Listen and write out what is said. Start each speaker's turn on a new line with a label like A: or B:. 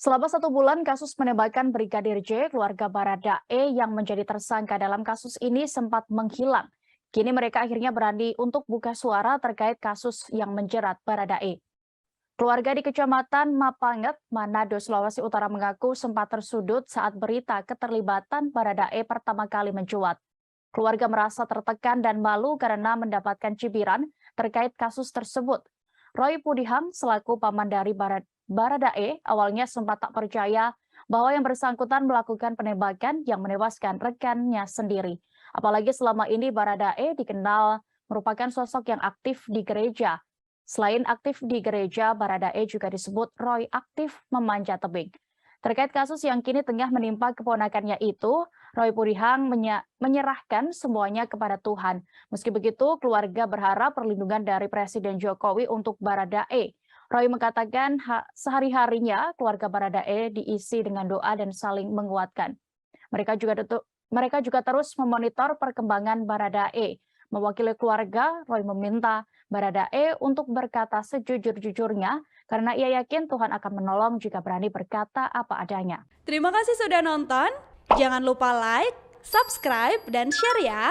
A: Selama 1 bulan kasus penembakan Brigadir J, keluarga Baradae yang menjadi tersangka dalam kasus ini sempat menghilang. Kini mereka akhirnya berani untuk buka suara terkait kasus yang menjerat Baradae. Keluarga di Kecamatan Mapanget, Manado, Sulawesi Utara mengaku sempat tersudut saat berita keterlibatan Baradae pertama kali mencuat. Keluarga merasa tertekan dan malu karena mendapatkan cibiran terkait kasus tersebut. Roy Pudihang selaku paman dari Baradae awalnya sempat tak percaya bahwa yang bersangkutan melakukan penembakan yang menewaskan rekannya sendiri. Apalagi selama ini Baradae dikenal merupakan sosok yang aktif di gereja. Selain aktif di gereja, Baradae juga disebut Roy aktif memanjat tebing. Terkait kasus yang kini tengah menimpa keponakannya itu, Roy Purihang menyerahkan semuanya kepada Tuhan. Meski begitu, keluarga berharap perlindungan dari Presiden Jokowi untuk Baradae. Roy mengatakan sehari-harinya keluarga Baradae diisi dengan doa dan saling menguatkan. Mereka juga terus memonitor perkembangan Baradae. Mewakili keluarga, Roy meminta Baradae untuk berkata sejujur-jujurnya karena ia yakin Tuhan akan menolong jika berani berkata apa adanya.
B: Terima kasih sudah nonton. Jangan lupa like, subscribe, dan share ya.